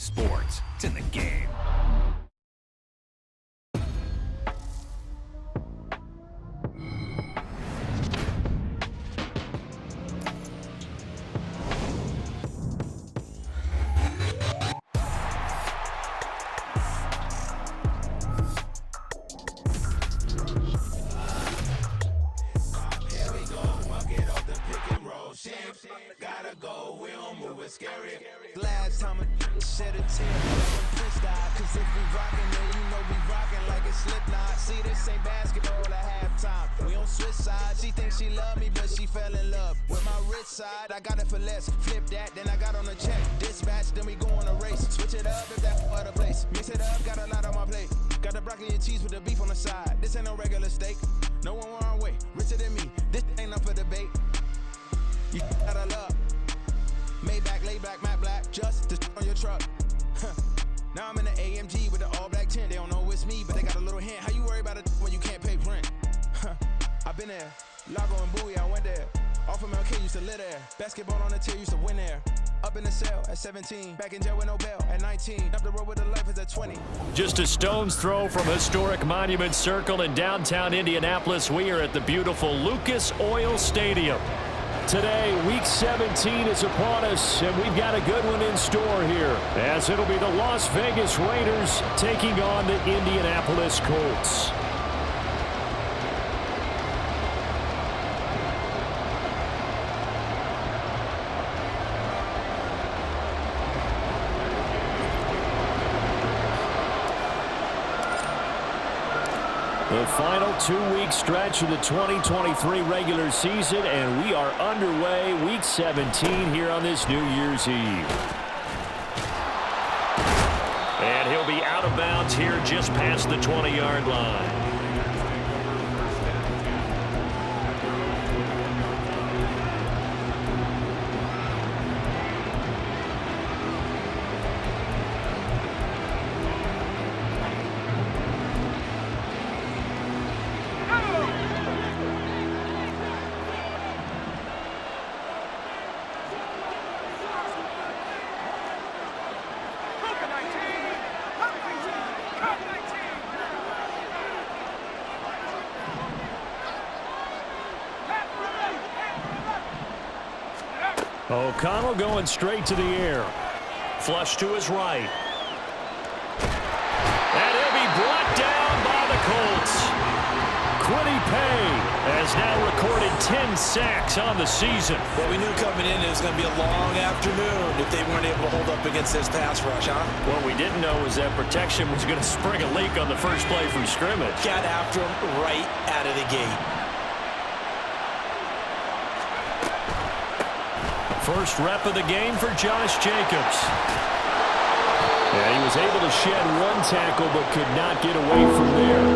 sports. It's in the game. Gotta go, we don't move it scary. Last time a shed a tear when Prince died. Cause if we rockin' it, you know we rockin' like it's Slipknot. See, this ain't basketball at halftime. We on switch sides. She thinks she love me, but she fell in love with my rich side. I got it for less. Flip that, then I got on a check. Dispatch, then we go on a race. Switch it up if that's other place. Mix it up, got a lot on my plate. Got the broccoli and cheese with the beef on the side. This ain't no regular steak. No one wrong way. Richer than me. This ain't up for debate. You gotta love. Maybach, laid back, matte black, just to on your truck. Now I'm in the AMG with the all black tint. They don't know it's me, but they got a little hint. How you worry about it when you can't pay rent? I've been there. Lago and Bowie, I went there. Off of MLK, used to live there. Basketball on the tier, used to win there. Up in the cell at 17. Back in jail with no bail at 19. Up the road with the life is at 20. Just a stone's throw from historic Monument Circle in downtown Indianapolis. We are at the beautiful Lucas Oil Stadium. Today, Week 17 is upon us, and we've got a good one in store here, as it'll be the Las Vegas Raiders taking on the Indianapolis Colts. The final 2-week stretch of the 2023 regular season, and we are underway Week 17 here on this New Year's Eve. And he'll be out of bounds here just past the 20-yard line. O'Connell going straight to the air. Flush to his right. And he'll be brought down by the Colts. Quiddy Pay has now recorded 10 sacks on the season. Well, we knew coming in it was going to be a long afternoon if they weren't able to hold up against this pass rush, huh? What we didn't know was that protection was going to spring a leak on the first play from scrimmage. Got after him right out of the gate. First rep of the game for Josh Jacobs. Yeah, he was able to shed one tackle but could not get away from there.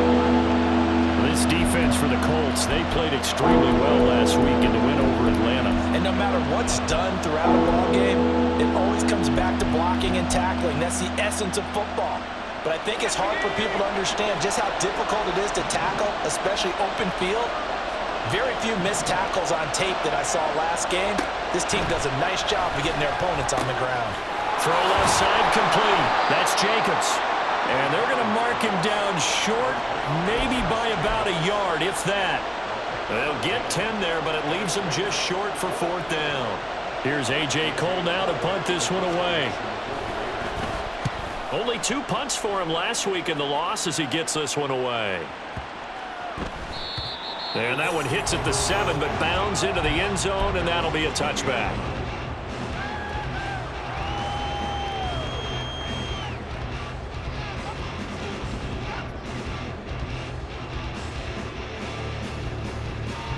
This defense for the Colts, they played extremely well last week in the win over Atlanta. And no matter what's done throughout a ball game, it always comes back to blocking and tackling. That's the essence of football. But I think it's hard for people to understand just how difficult it is to tackle, especially open field. Very few missed tackles on tape that I saw last game. This team does a nice job of getting their opponents on the ground. Throw left side complete. That's Jacobs. And they're going to mark him down short, maybe by about a yard, if that. They'll get 10 there, but it leaves them just short for 4th down. Here's A.J. Cole now to punt this one away. Only 2 punts for him last week in the loss as he gets this one away. And that one hits at the 7, but bounds into the end zone, and that'll be a touchback.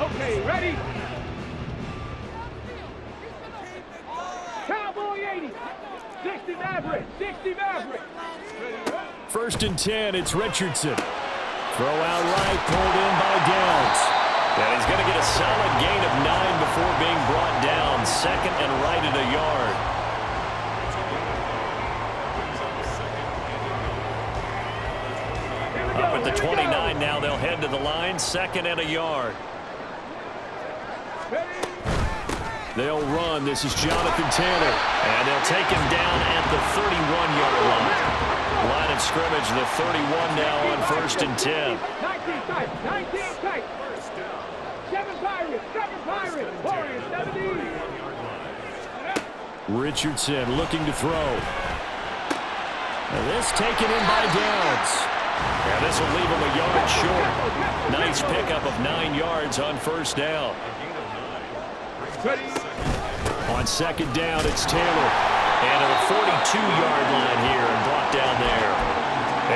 Okay, ready? Cowboy 80. 60 Maverick. 60 Maverick. 1st and 10, it's Richardson. Throw out right, pulled in by Downs. And he's going to get a solid gain of 9 before being brought down. 2nd and right at a yard. Up at the 29 now, they'll head to the line. 2nd and a yard. They'll run. This is Jonathan Taylor. And they'll take him down at the 31-yard line. Line of scrimmage, the 31 now on 1st and 10. 19 tight, 19 tight. 7 Pirates, Warriors, 70. Richardson looking to throw. And this taken in by Downs. And this will leave him a yard short. Nice pickup of 9 yards on 1st down. On 2nd down, it's Taylor. And at the 42-yard line here and brought down there.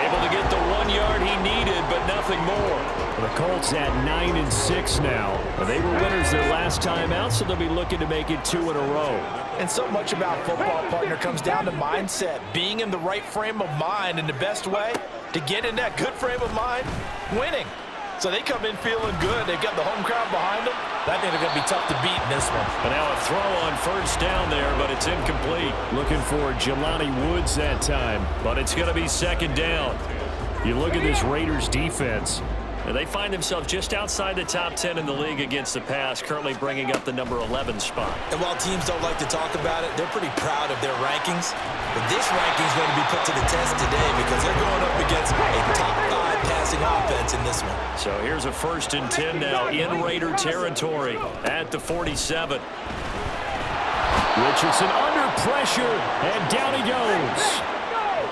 Able to get the 1 yard he needed, but nothing more. The Colts at 9-6 now. They were winners their last time out, so they'll be looking to make it 2 in a row. And so much about football, partner, comes down to mindset. Being in the right frame of mind, and the best way to get in that good frame of mind, winning. So they come in feeling good. They've got the home crowd behind them. I think they're going to be tough to beat in this one. And now a throw on 1st down there, but it's incomplete. Looking for Jelani Woods that time, but it's going to be 2nd down. You look at this Raiders defense, and they find themselves just outside the top 10 in the league against the pass, currently bringing up the number 11 spot. And while teams don't like to talk about it, they're pretty proud of their rankings. But this ranking is going to be put to the test today because they're going up against a top 5 passing offense in this one. So here's a 1st and 10 now in Raider territory at the 47. Richardson under pressure, and down he goes.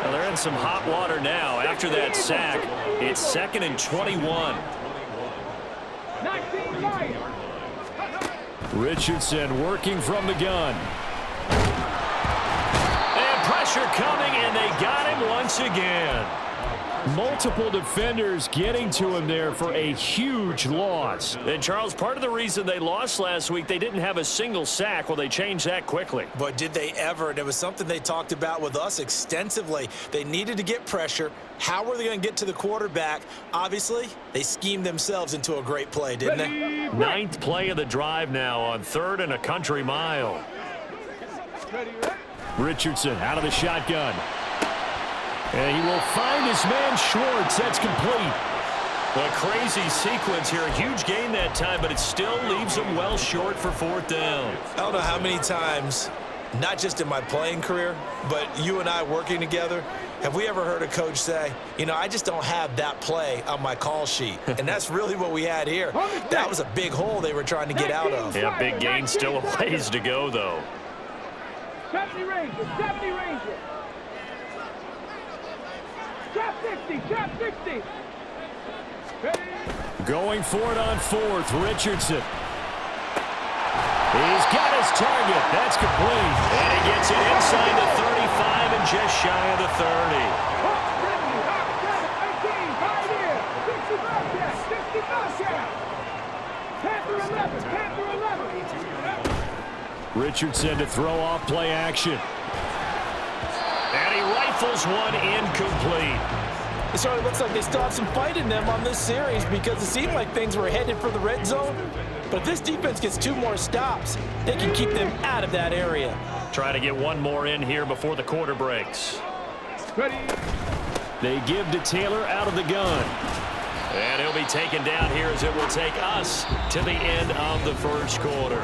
Well, they're in some hot water now. After that sack, it's 2nd and 21. 19 right. Richardson working from the gun. And pressure coming, and they got him once again. Multiple defenders getting to him there for a huge loss. And, Charles, part of the reason they lost last week, they didn't have a single sack. Well, they changed that quickly. But did they ever? And it was something they talked about with us extensively. They needed to get pressure. How were they going to get to the quarterback? Obviously, they schemed themselves into a great play, didn't they? 9th play of the drive now on 3rd and a country mile. Richardson out of the shotgun. And he will find his man Schwartz. That's complete. A crazy sequence here. A huge gain that time, but it still leaves him well short for 4th down. I don't know how many times, not just in my playing career, but you and I working together, have we ever heard a coach say, you know, I just don't have that play on my call sheet. And that's really what we had here. That was a big hole they were trying to get out of. Yeah, big gain. Still a ways to go, though. 70 Rangers, 70 Rangers. Trap 60, trap 60. Going for it on 4th, Richardson. He's got his target. That's complete. And he gets it inside the 35 and just shy of the 30. 18, right here. 65 catch, 65 catch. Panther 11, Panther 11. Richardson to throw off play action. And he rifles one incomplete. It sort of looks like they still have some fight in them on this series because it seemed like things were headed for the red zone. But if this defense gets 2 more stops, they can keep them out of that area. Trying to get one more in here before the quarter breaks. Ready. They give to Taylor out of the gun. And he'll be taken down here as it will take us to the end of the 1st quarter.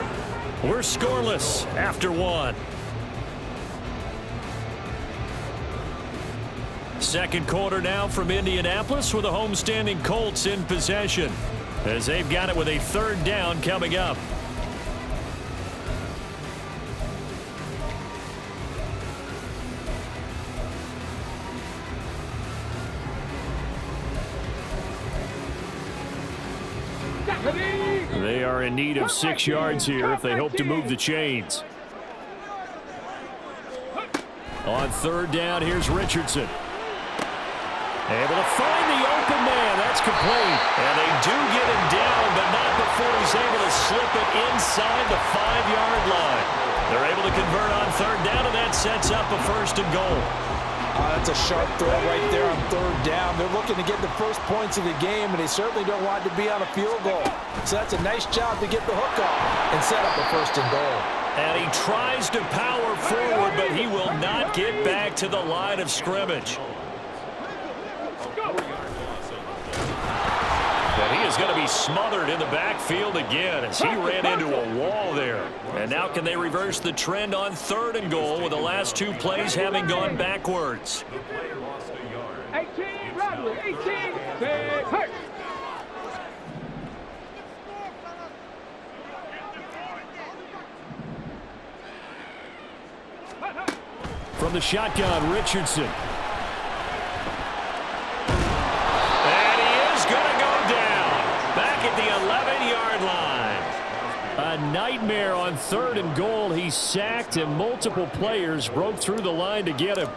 We're scoreless after 1. 2nd quarter now from Indianapolis with the homestanding Colts in possession as they've got it with a 3rd down coming up. They are in need of 6 yards here if they hope to move the chains. On 3rd down, here's Richardson. Able to find the open man. That's complete. And they do get him down, but not before he's able to slip it inside the 5-yard line. They're able to convert on 3rd down, and that sets up a 1st and goal. That's a sharp throw right there on 3rd down. They're looking to get the first points of the game, and they certainly don't want it to be on a field goal. So that's a nice job to get the hook off and set up a 1st and goal. And he tries to power forward, but he will not get back to the line of scrimmage. And he is going to be smothered in the backfield again as he ran into a wall there. And now can they reverse the trend on 3rd and goal with the last 2 plays having gone backwards? 18, Bradley, 18, big hurt. From the shotgun, Richardson. And he is going to go down. Back at the 11-yard line. A nightmare on 3rd and goal. He sacked and multiple players broke through the line to get him.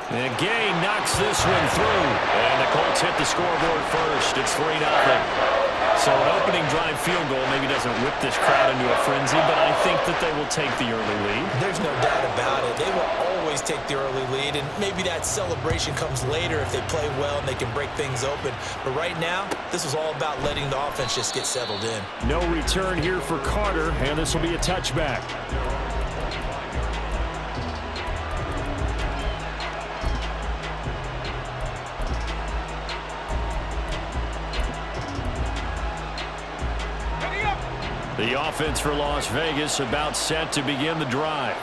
And Gay knocks this one through. And the Colts hit the scoreboard first. It's 3-0. So an opening drive field goal maybe doesn't whip this crowd into a frenzy, but I think that they will take the early lead. There's no doubt about it. They will always take the early lead, and maybe that celebration comes later if they play well and they can break things open. But right now, this is all about letting the offense just get settled in. No return here for Carter, and this will be a touchback. The offense for Las Vegas about set to begin the drive.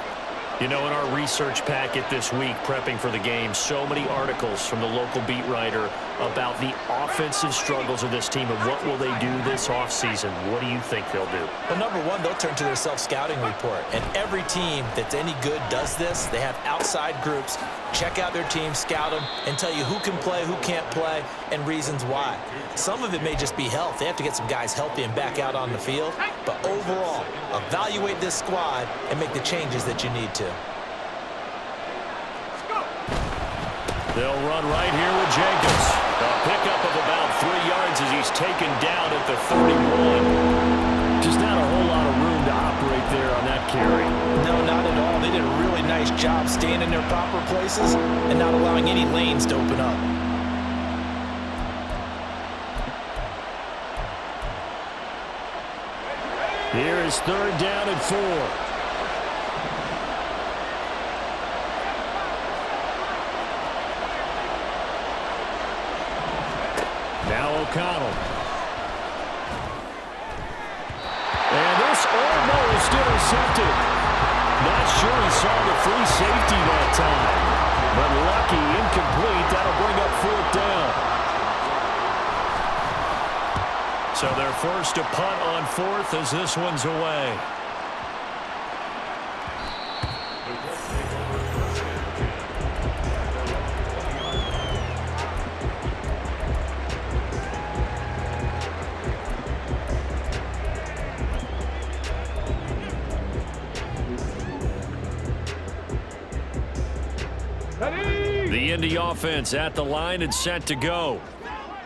You know, in our research packet this week, prepping for the game, so many articles from the local beat writer about the offensive struggles of this team and what will they do this offseason. What do you think they'll do? Well, number one, they'll turn to their self-scouting report. And every team that's any good does this. They have outside groups, check out their team, scout them, and tell you who can play, who can't play, and reasons why. Some of it may just be health. They have to get some guys healthy and back out on the field. But overall, evaluate this squad and make the changes that you need to. They'll run right here with Jenkins. A pickup of about 3 yards as he's taken down at the 31. Just not a whole lot of room to operate there on that carry. No, not at all. They did a really nice job staying in their proper places and not allowing any lanes to open up. Here is 3rd down and 4. Now O'Connell. And this almost intercepted. Not sure he saw the free safety that time. But lucky, incomplete. That'll bring up 4th down. So they're forced to punt on 4th as this one's away. The Indy offense at the line and set to go.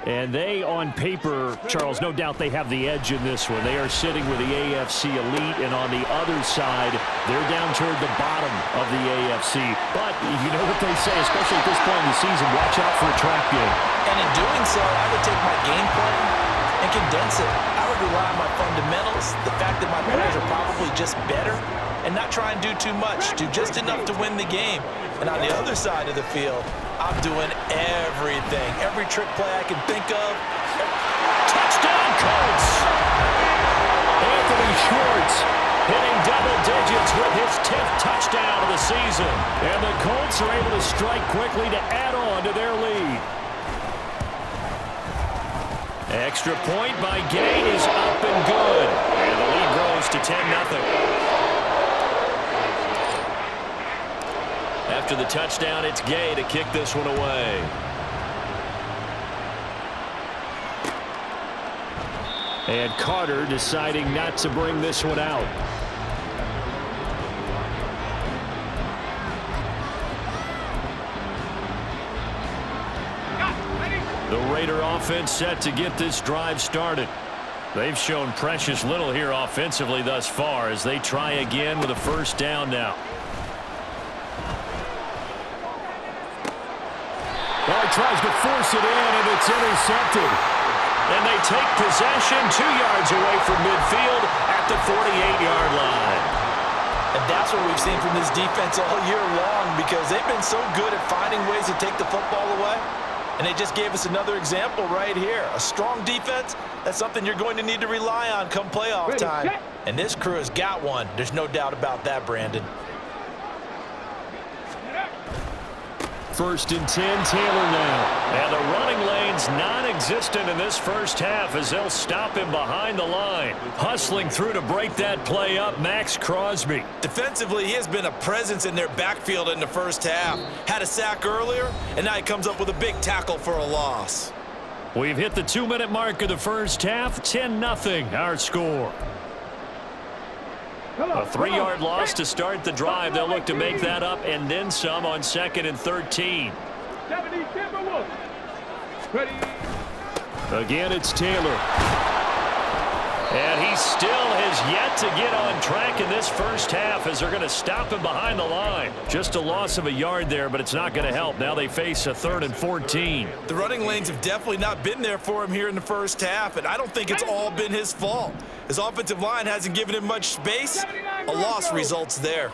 And they, on paper, Charles, no doubt they have the edge in this one. They are sitting with the AFC elite, and on the other side, they're down toward the bottom of the AFC. But you know what they say, especially at this point in the season, watch out for a trap game. And in doing so, I would take my game plan and condense it. I would rely on my fundamentals, the fact that my players are probably just better, and not try and do too much, do just enough to win the game. And on the other side of the field, I'm doing everything. Every trick play I can think of. Touchdown, Colts! Anthony Schwartz hitting double digits with his 10th touchdown of the season. And the Colts are able to strike quickly to add on to their lead. Extra point by Gay is up and good. And the lead grows to 10-0. After the touchdown, it's Gay to kick this one away. And Carter deciding not to bring this one out. The Raider offense set to get this drive started. They've shown precious little here offensively thus far as they try again with a 1st down now. Well, he tries to force it in, and it's intercepted. And they take possession 2 yards away from midfield at the 48-yard line. And that's what we've seen from this defense all year long, because they've been so good at finding ways to take the football away. And they just gave us another example right here. A strong defense, that's something you're going to need to rely on come playoff time. And this crew has got one. There's no doubt about that, Brandon. 1st and 10, Taylor now. And the running lane's non-existent in this first half as they'll stop him behind the line. Hustling through to break that play up, Max Crosby. Defensively, he has been a presence in their backfield in the first half. Had a sack earlier, and now he comes up with a big tackle for a loss. We've hit the 2-minute mark of the first half. 10-0 our score. A 3-yard loss to start the drive. They'll look to make that up and then some on 2nd and 13. Again, it's Taylor. And he still has yet to get on track in this first half as they're going to stop him behind the line. Just a loss of a yard there, but it's not going to help. Now they face a 3rd and 14. The running lanes have definitely not been there for him here in the first half, and I don't think it's all been his fault. His offensive line hasn't given him much space. A loss results there.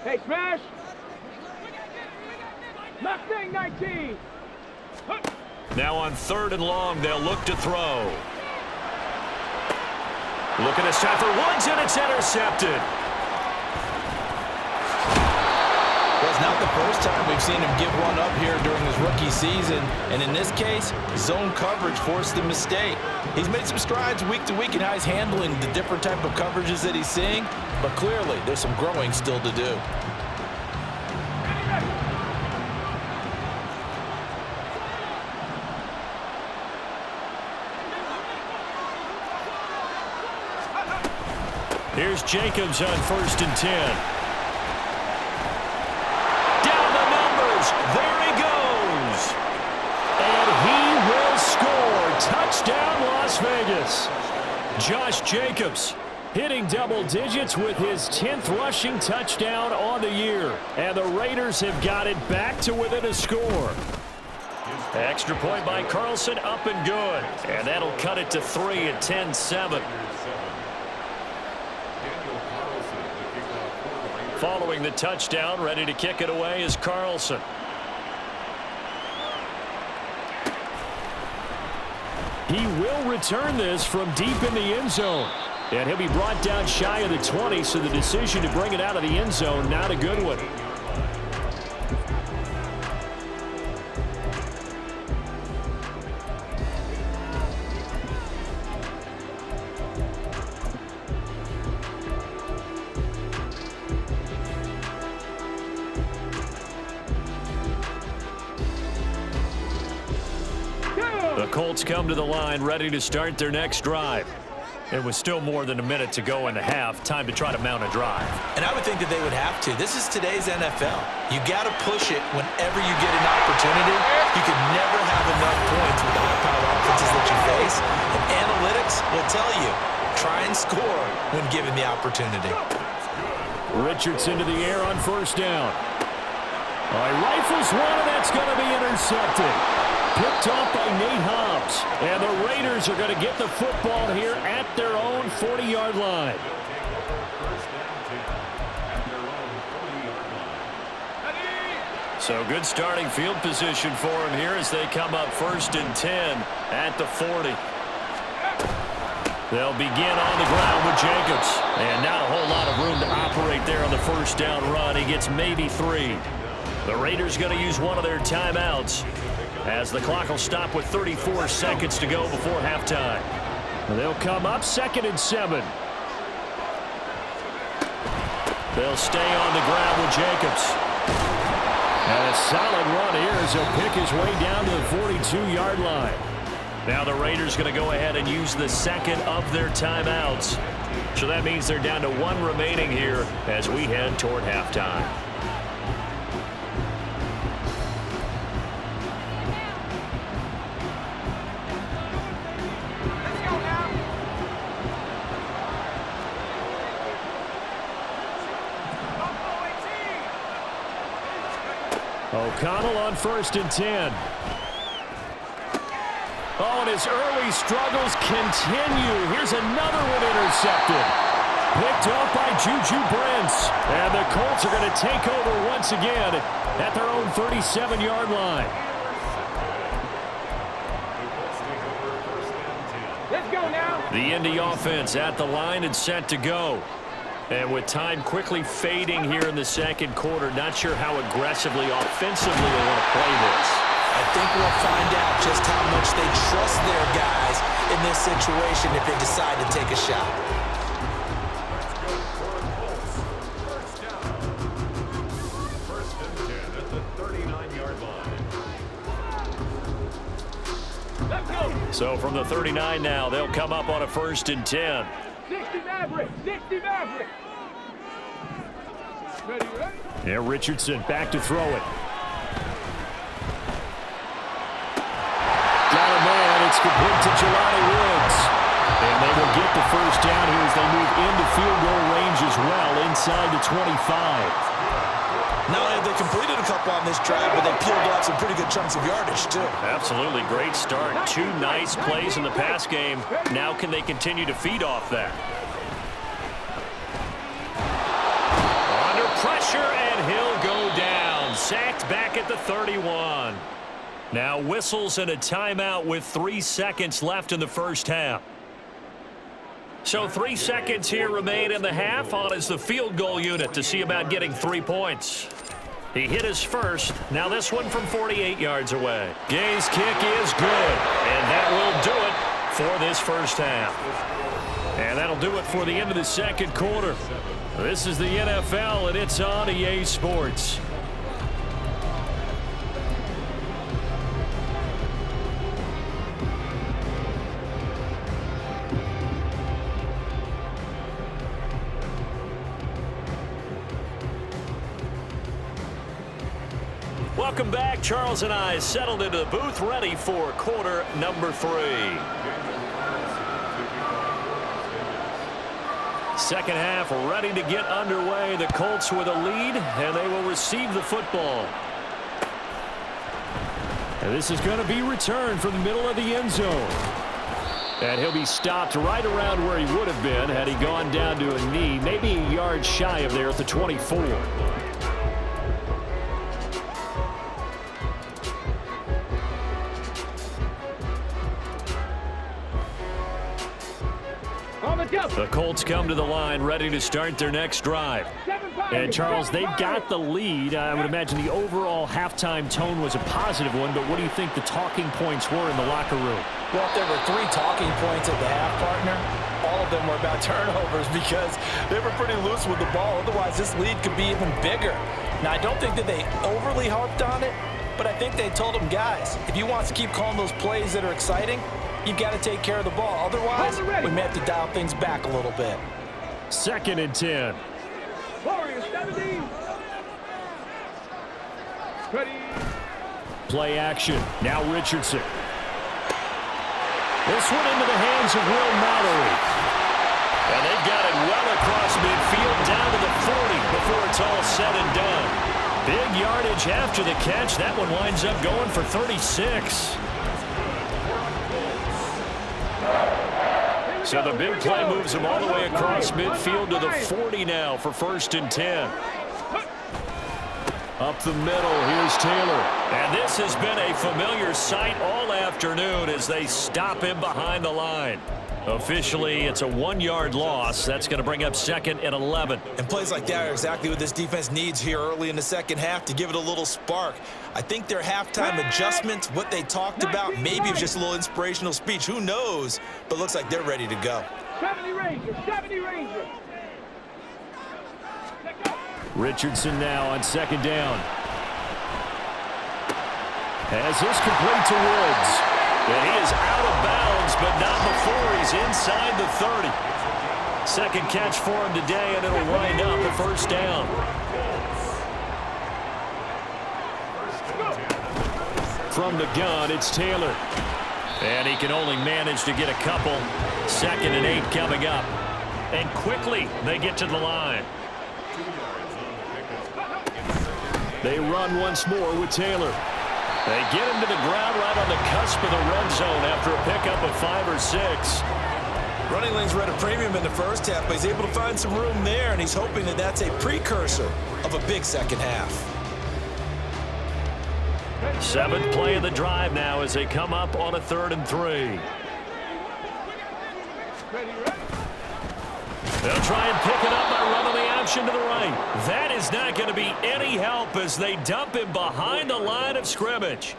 Hey, smash! Mustang 19! Now on 3rd and long, they'll look to throw. Looking this time for Woods, and it's intercepted. Well, it's not the first time we've seen him give one up here during his rookie season. And in this case, zone coverage forced the mistake. He's made some strides week to week in how he's handling the different type of coverages that he's seeing. But clearly, there's some growing still to do. Here's Jacobs on 1st and 10. Down the numbers. There he goes. And he will score. Touchdown, Las Vegas. Josh Jacobs hitting double digits with his 10th rushing touchdown on the year. And the Raiders have got it back to within a score. Extra point by Carlson, up and good. And that'll cut it to 3 at 10-7. Following the touchdown, ready to kick it away is Carlson. He will return this from deep in the end zone. And he'll be brought down shy of the 20, so the decision to bring it out of the end zone, not a good one. The Colts come to the line ready to start their next drive. It was still more than a minute to go in the half. Time to try to mount a drive. And I would think that they would have to. This is today's NFL. You got to push it whenever you get an opportunity. You can never have enough points with the high-powered offenses that you face. And analytics will tell you, try and score when given the opportunity. Richardson to the air on 1st down. Rifles one, and that's going to be intercepted. Picked off by Nate Hobbs. And the Raiders are going to get the football here at their own 40-yard line. So good starting field position for him here as they come up 1st and 10 at the 40. They'll begin on the ground with Jacobs. And not a whole lot of room to operate there on the 1st down run. He gets maybe 3. The Raiders going to use one of their timeouts as the clock will stop with 34 seconds to go before halftime. They'll come up 2nd and 7. They'll stay on the ground with Jacobs. And a solid run here as he'll pick his way down to the 42-yard line. Now the Raiders going to go ahead and use the 2nd of their timeouts. So that means they're down to 1 remaining here as we head toward halftime. O'Connell on 1st and 10. Oh, and his early struggles continue. Here's another one intercepted. Picked off by Juju Brents. And the Colts are going to take over once again at their own 37-yard line. Let's go now. The Indy offense at the line and set to go. And with time quickly fading here in the second quarter, not sure how aggressively, offensively they want to play this. I think we'll find out just how much they trust their guys in this situation if they decide to take a shot. First and 10 at the 39-yard line. Let's go. So from the 39 now, they'll come up on a 1st and 10. 60 Maverick. 60 Maverick. Ready, ready? Yeah, Richardson back to throw it. Got a man. It's complete to Jelani Woods. And they will get the first down here as they move into field goal range as well, inside the 25. Not only have they completed a couple on this drive, but they peeled off some pretty good chunks of yardage, too. Absolutely great start. 2 nice plays in the pass game. Now can they continue to feed off that? Under pressure, and he'll go down. Sacked back at the 31. Now whistles and a timeout with 3 seconds left in the first half. So 3 seconds here remain in the half. On is the field goal unit to see about getting 3 points. He hit his first. Now this one from 48 yards away. Gay's kick is good. And that will do it for this first half. And that'll do it for the end of the second quarter. This is the NFL, and it's on EA Sports. Welcome back. Charles and I settled into the booth, ready for quarter number 3. Second half ready to get underway. The Colts with a lead, and they will receive the football. And this is going to be returned from the middle of the end zone. And he'll be stopped right around where he would have been had he gone down to a knee, maybe a yard shy of there at the 24. The Colts come to the line ready to start their next drive. And, Charles, they've got the lead. I would imagine the overall halftime tone was a positive one, but what do you think the talking points were in the locker room? Well, if there were 3 talking points at the half, partner, all of them were about turnovers because they were pretty loose with the ball. Otherwise, this lead could be even bigger. Now, I don't think that they overly harped on it, but I think they told them, guys, if you want to keep calling those plays that are exciting, you've got to take care of the ball. Otherwise, we may have to dial things back a little bit. 2nd and 10. Warriors 70. Ready. Play action. Now Richardson. This one into the hands of Will Mallory. And they've got it well across midfield down to the 40 before it's all said and done. Big yardage after the catch. That one winds up going for 36. So the big play moves him all the way across midfield to the 40 now for 1st and 10. Up the middle, here's Taylor. And this has been a familiar sight all afternoon as they stop him behind the line. Officially, it's a 1-yard loss. That's going to bring up 2nd and 11. And plays like that are exactly what this defense needs here early in the second half to give it a little spark. I think their halftime adjustments, what they talked about, maybe it was just a little inspirational speech. Who knows? But looks like they're ready to go. 70 Rangers. 70 Rangers. Richardson now on 2nd down. As this complete to Woods. And he is out of bounds, but not before he's inside the 30. Second catch for him today, and it'll wind up a 1st down. From the gun, it's Taylor. And he can only manage to get a couple. 2nd and 8 coming up. And quickly, they get to the line. They run once more with Taylor. They get him to the ground right on the cusp of the red zone after a pickup of 5 or 6. Running lanes were at a premium in the first half, but he's able to find some room there, and he's hoping that that's a precursor of a big second half. 7th play of the drive now as they come up on a 3rd and 3. They'll try and pick it up by running the option to the right. That is not going to be any help as they dump him behind the line of scrimmage.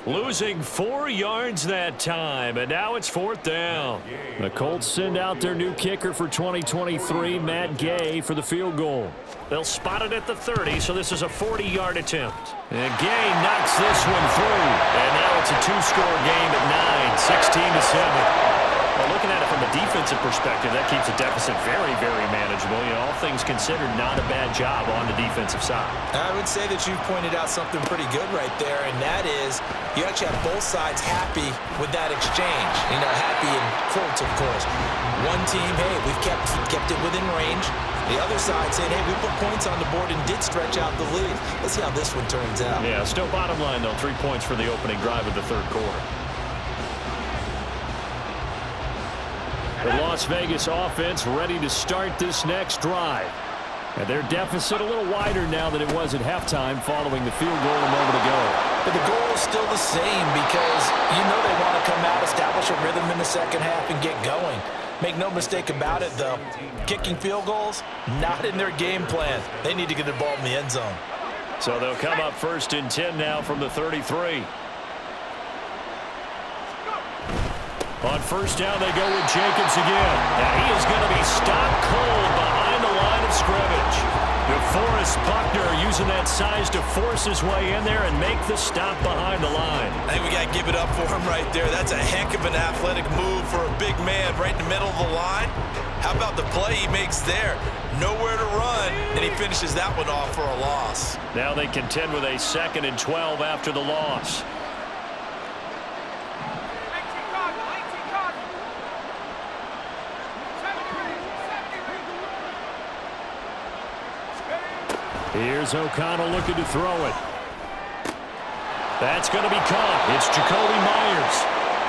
Losing 4 yards that time, and now it's 4th down. The Colts send out their new kicker for 2023, Matt Gay, for the field goal. They'll spot it at the 30, so this is a 40-yard attempt. And Gay knocks this one through, and now it's a 2-score game at 9, 16-7. Well, looking at it from a defensive perspective, that keeps the deficit very, very manageable. You know, all things considered, not a bad job on the defensive side. I would say that you've pointed out something pretty good right there, and that is you actually have both sides happy with that exchange. You know, happy in quotes, of course. One team, hey, we've kept it within range. The other side saying, hey, we put points on the board and did stretch out the lead. Let's see how this one turns out. Yeah, still bottom line, though, 3 points for the opening drive of the 3rd quarter. The Las Vegas offense ready to start this next drive. And their deficit a little wider now than it was at halftime following the field goal a moment ago. But the goal is still the same because you know they want to come out, establish a rhythm in the second half, and get going. Make no mistake about it, though. Kicking field goals, not in their game plan. They need to get the ball in the end zone. So they'll come up 1st and 10 now from the 33. On 1st down, they go with Jacobs again. And he is going to be stopped cold behind the line of scrimmage. DeForest Buckner using that size to force his way in there and make the stop behind the line. I think we got to give it up for him right there. That's a heck of an athletic move for a big man right in the middle of the line. How about the play he makes there? Nowhere to run, and he finishes that one off for a loss. Now they contend with a 2nd and 12 after the loss. Here's O'Connell looking to throw it. That's going to be caught. It's Jacoby Myers.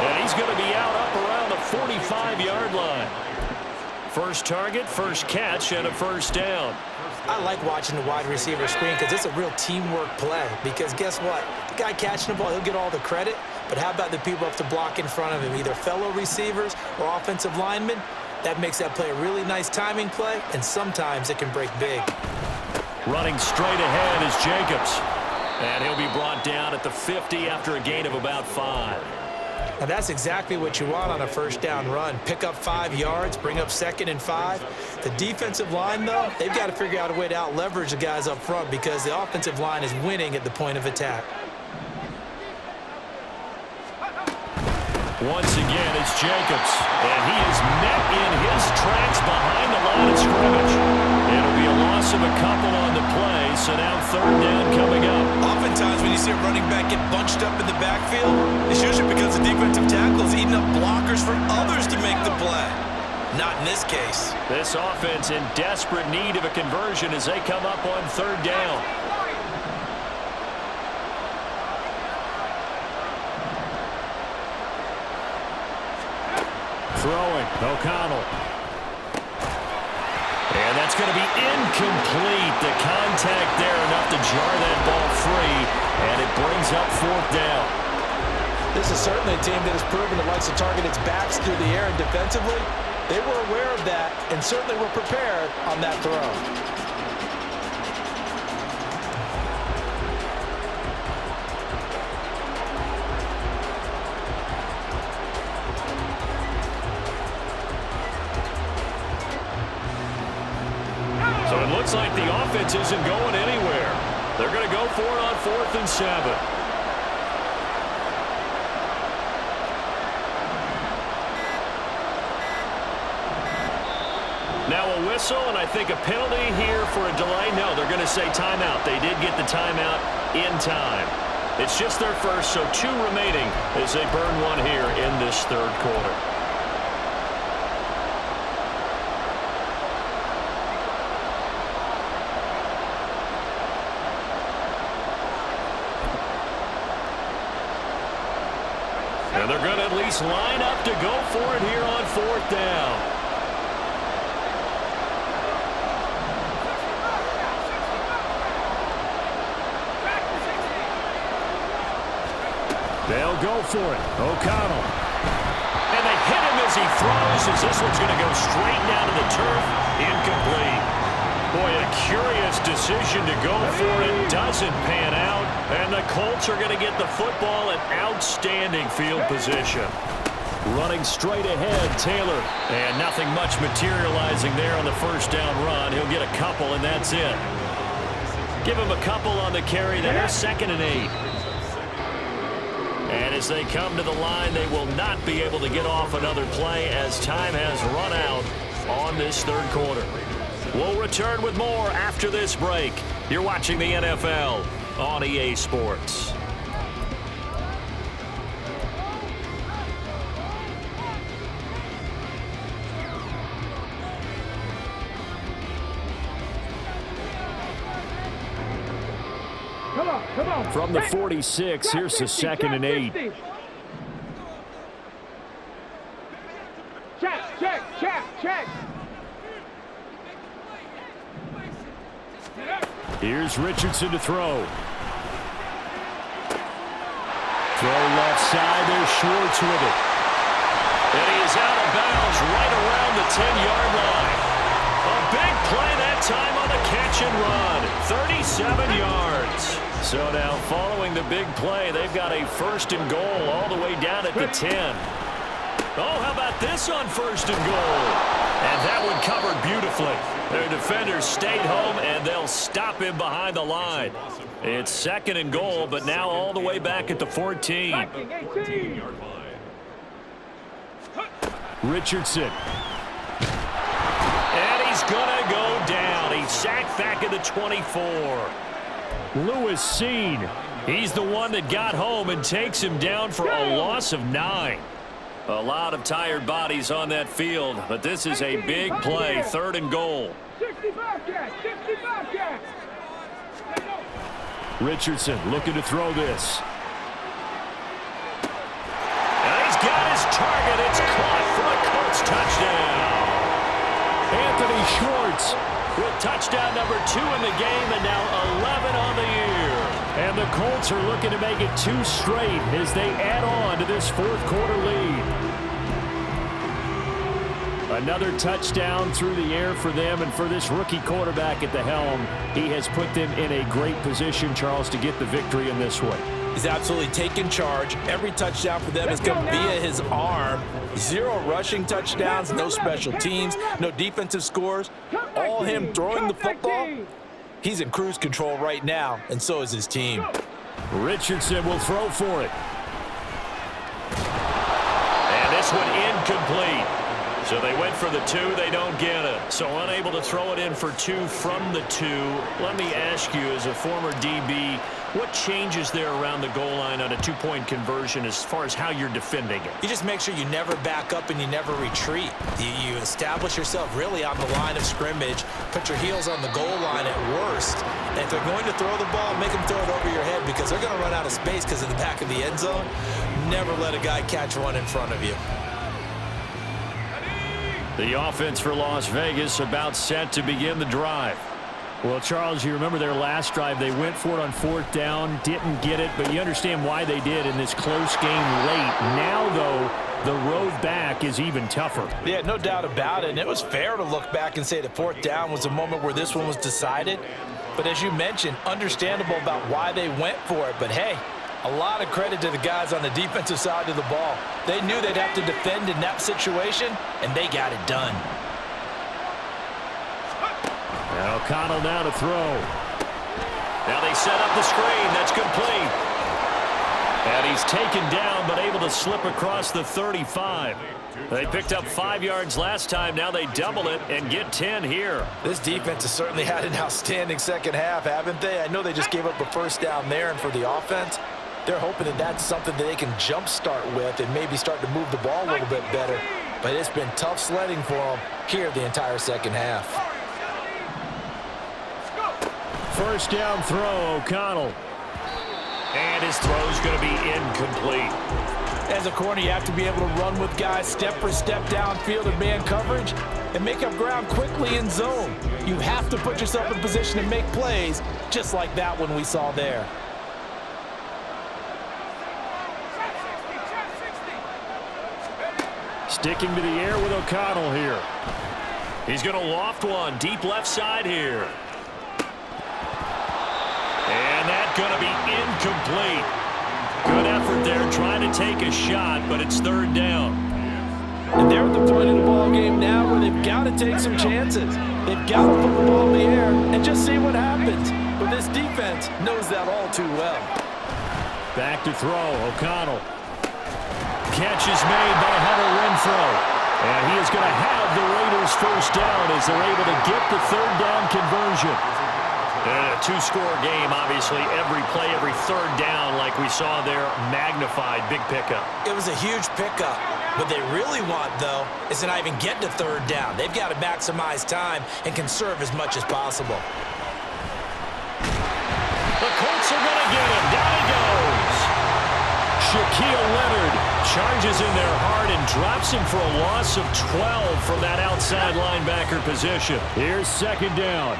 And he's going to be out up around the 45-yard line. First target, first catch, and a 1st down. I like watching the wide receiver screen because it's a real teamwork play. Because guess what? The guy catching the ball, he'll get all the credit. But how about the people up to block in front of him, either fellow receivers or offensive linemen? That makes that play a really nice timing play, and sometimes it can break big. Running straight ahead is Jacobs. And he'll be brought down at the 50 after a gain of about 5. Now that's exactly what you want on a 1st down run. Pick up 5 yards, bring up 2nd and 5. The defensive line, though, they've got to figure out a way to out-leverage the guys up front because the offensive line is winning at the point of attack. Once again, it's Jacobs. And he is met in his tracks behind the line of scrimmage. It'll be a loss of a couple on the play, so now 3rd down coming up. Oftentimes when you see a running back get bunched up in the backfield, it's usually because the defensive tackle is eating up blockers for others to make the play. Not in this case. This offense in desperate need of a conversion as they come up on 3rd down. Throwing, O'Connell. And that's going to be incomplete. The contact there enough to jar that ball free, and it brings up 4th down. This is certainly a team that has proven it likes to target its backs through the air, and defensively, they were aware of that and certainly were prepared on that throw. So it looks like the offense isn't going anywhere. They're going to go for it on 4th and 7. Now a whistle, and I think a penalty here for a delay. No, they're going to say timeout. They did get the timeout in time. It's just their first, so 2 remaining as they burn one here in this 3rd quarter. And they're going to at least line up to go for it here on 4th down. They'll go for it. O'Connell. And they hit him as he throws, as this one's going to go straight down to the turf. Incomplete. Boy, a curious decision to go for it. Doesn't pan out. And the Colts are going to get the football in outstanding field position. Running straight ahead, Taylor. And nothing much materializing there on the first down run. He'll get a couple, and that's it. Give him a couple on the carry there. 2nd and 8. And as they come to the line, they will not be able to get off another play as time has run out on this 3rd quarter. We'll return with more after this break. You're watching the NFL on EA Sports. Come on. From the 46, here's the 2nd and 8. Check. Here's Richardson to throw. Throw left side. There's Schwartz with it. And he is out of bounds right around the 10-yard line. A big play that time on the catch and run. 37 yards. So now following the big play, they've got a 1st and goal all the way down at the 10. Oh, how about this on 1st and goal? And that one covered beautifully. Their defenders stayed home, and they'll stop him behind the line. It's 2nd and goal, but now all the way back at the 14. Richardson. And he's going to go down. He's sacked back at the 24. Lewis Seen. He's the one that got home and takes him down for a loss of 9. A lot of tired bodies on that field, but this is a big play. 3rd and goal. 65 catch. Richardson looking to throw this. And he's got his target. It's caught for a Colts touchdown. Anthony Schwartz with touchdown number 2 in the game, and now 11 on the year. And the Colts are looking to make it 2 straight as they add on to this 4th quarter lead. Another touchdown through the air for them, and for this rookie quarterback at the helm, he has put them in a great position, Charles, to get the victory in this one. He's absolutely taken charge. Every touchdown for them has come via his arm. 0 rushing touchdowns, no special teams, no defensive scores. All him throwing the football. He's in cruise control right now, and so is his team. Richardson will throw for it. And this one incomplete. So they went for the 2, they don't get it. So unable to throw it in for 2 from the 2. Let me ask you, as a former DB, what changes there around the goal line on a 2-point conversion as far as how you're defending it? You just make sure you never back up and you never retreat. You establish yourself really on the line of scrimmage, put your heels on the goal line at worst. And if they're going to throw the ball, make them throw it over your head, because they're going to run out of space because of the back of the end zone. Never let a guy catch one in front of you. The offense for Las Vegas about set to begin the drive. Well, Charles, you remember their last drive. They went for it on 4th down, didn't get it, but you understand why they did in this close game late. Now, though, the road back is even tougher. Yeah, no doubt about it. And it was fair to look back and say the 4th down was the moment where this one was decided. But as you mentioned, understandable about why they went for it. But, hey, a lot of credit to the guys on the defensive side of the ball. They knew they'd have to defend in that situation, and they got it done. O'Connell now to throw. Now they set up the screen. That's complete. And he's taken down, but able to slip across the 35. They picked up 5 yards last time. Now they double it and get 10 here. This defense has certainly had an outstanding second half, haven't they? I know they just gave up a 1st down there, and for the offense, they're hoping that that's something that they can jumpstart with and maybe start to move the ball a little bit better. But it's been tough sledding for them here the entire second half. 1st down throw, O'Connell. And his throw's going to be incomplete. As a corner, you have to be able to run with guys step for step downfield in man coverage and make up ground quickly in zone. You have to put yourself in position to make plays, just like that one we saw there. Sticking to the air with O'Connell here. He's going to loft one deep left side here. And that's going to be incomplete. Good effort there trying to take a shot, but it's third down. And they're at the point in the ball game now where they've got to take some chances. They've got to put the ball in the air and just see what happens. But this defense knows that all too well. Back to throw, O'Connell. Catch is made by Hunter Renfrow. And he is going to have the Raiders first down as they're able to get the third down conversion. And a two-score game, obviously, every play, every third down, like we saw there, magnified, big pickup. It was a huge pickup. What they really want, though, is to not even get to third down. They've got to maximize time and conserve as much as possible. The Colts are going to get him. Down he goes. Shaquille Leonard charges in there hard and drops him for a loss of 12 from that outside linebacker position. Here's second down.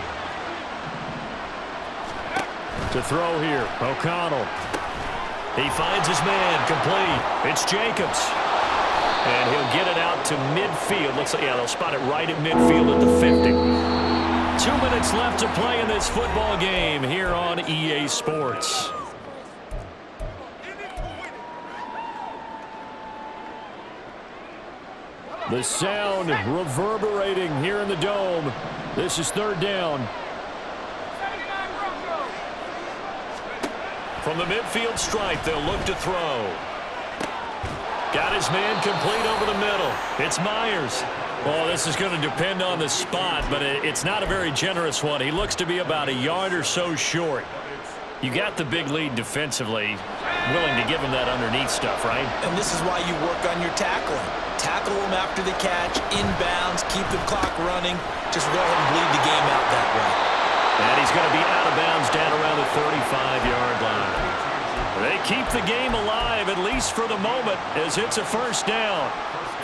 To throw here, O'Connell. He finds his man, complete. It's Jacobs. And he'll get it out to midfield. Looks like, yeah, they'll spot it right at midfield at the 50. 2 minutes left to play in this football game here on EA Sports. The sound reverberating here in the dome. This is third down. From the midfield stripe, they'll look to throw. Got his man complete over the middle. It's Myers. Oh, this is going to depend on the spot, but it's not a very generous one. He looks to be about a yard or so short. You got the big lead defensively. Willing to give him that underneath stuff, right? And this is why you work on your tackling. Tackle them after the catch, inbounds, keep the clock running. Just go ahead and bleed the game out that way. And he's going to be out of bounds down around the 35-yard line. They keep the game alive, at least for the moment, as it's a first down.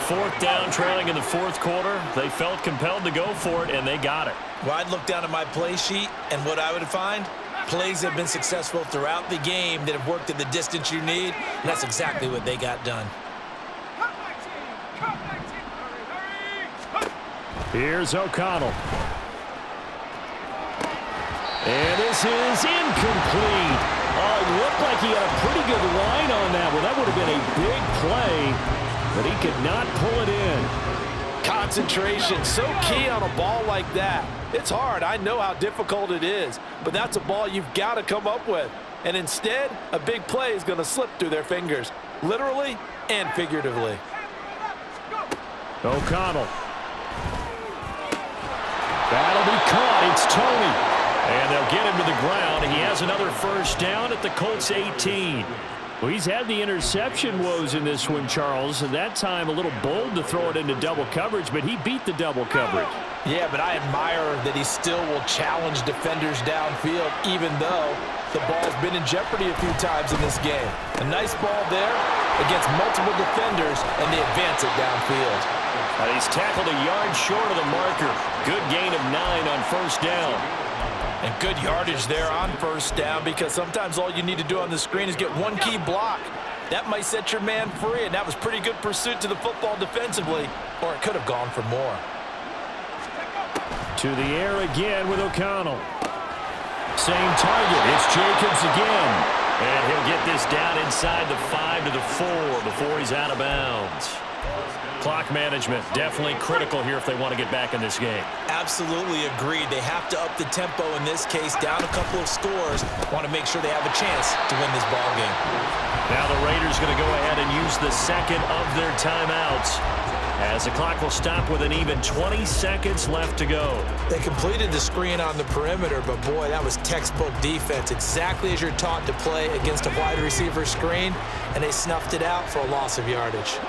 Fourth down, trailing in the fourth quarter. They felt compelled to go for it, and they got it. Well, I'd look down at my play sheet, and what I would find, plays have been successful throughout the game that have worked at the distance you need, and that's exactly what they got done. Here's O'Connell. And this is incomplete. Oh, it looked like he had a pretty good line on that one. That would have been a big play, but he could not pull it in. Concentration, so key on a ball like that. It's hard. I know how difficult it is, but that's a ball you've got to come up with. And instead, a big play is going to slip through their fingers, literally and figuratively. O'Connell. That'll be caught. It's Tony. And they'll get him to the ground. He has another first down at the Colts 18. Well, he's had the interception woes in this one, Charles, and that time a little bold to throw it into double coverage, but he beat the double coverage. Yeah, but I admire that he still will challenge defenders downfield, even though the ball's been in jeopardy a few times in this game. A nice ball there against multiple defenders, and they advance it downfield. He's tackled a yard short of the marker. Good gain of 9 on first down. And good yardage there on first down, because sometimes all you need to do on the screen is get one key block. That might set your man free, and that was pretty good pursuit to the football defensively, or it could have gone for more. To the air again with O'Connell. Same target. It's Jacobs again. And he'll get this down inside the 5 to the 4 before he's out of bounds. Clock management definitely critical here if they want to get back in this game. Absolutely agreed. They have to up the tempo in this case, down a couple of scores. Want to make sure they have a chance to win this ball game. Now the Raiders going to go ahead and use the second of their timeouts, as the clock will stop with an even 20 seconds left to go. They completed the screen on the perimeter, but boy, that was textbook defense. Exactly as you're taught to play against a wide receiver screen, and they snuffed it out for a loss of yardage.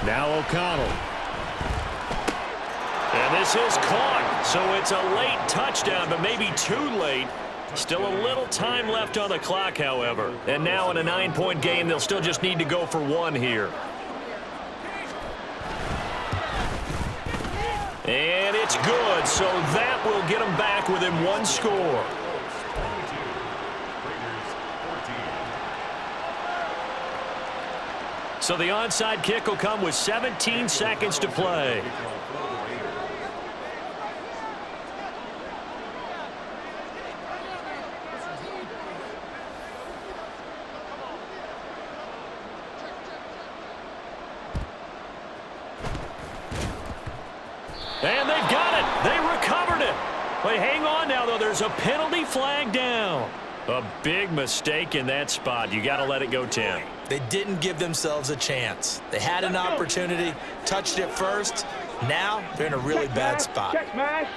Now O'Connell. And this is caught. So it's a late touchdown, but maybe too late. Still a little time left on the clock, however. And now in a 9-point game, they'll still just need to go for one here. And it's good, so that will get them back within one score. So the onside kick will come with 17 seconds to play. And they've got it. They recovered it. But hang on now, though. There's a penalty flag down. A big mistake in that spot. You got to let it go, Tim. They didn't give themselves a chance. They had an opportunity, touched it first. Now they're in a really bad spot. Check smash.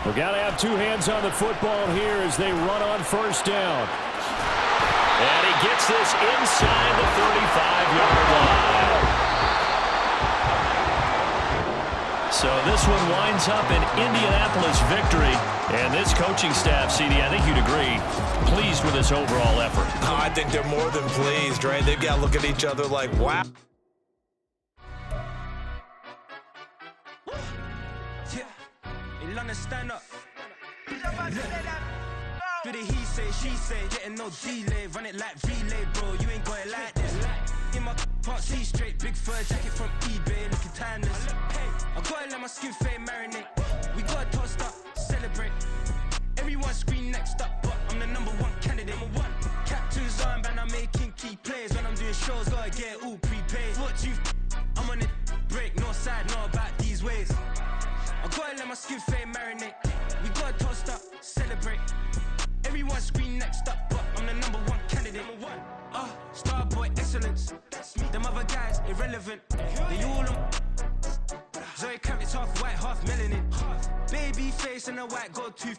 We've got to have two hands on the football here as they run on first down. And he gets this inside the 35-yard line. So this one winds up an Indianapolis victory. And this coaching staff, CD, I think you'd agree, pleased with this overall effort. Oh, I think they're more than pleased, right? They've got to look at each other like, wow. Stand up. Do the he say, she say, getting no delay, run it like relay, bro. You ain't got it like this. In my can't see straight, big fur jacket from eBay, looking timeless. Hey, I gotta let my skin fade marinate. We gotta toast up, celebrate. Everyone scream next up, but I'm the #1 candidate. Captain's armband, I'm making key plays. When I'm doing shows, gotta get all prepaid. What you? I'm on it, break, no side, know about these ways. I gotta let my skin fade marinate. We gotta toast up, celebrate. Everyone scream next up, but I'm the #1 candidate. Starboy excellence. Them other guys irrelevant. They all on. Zoe Kravitz half white, half melanin. Baby face and a white gold tooth.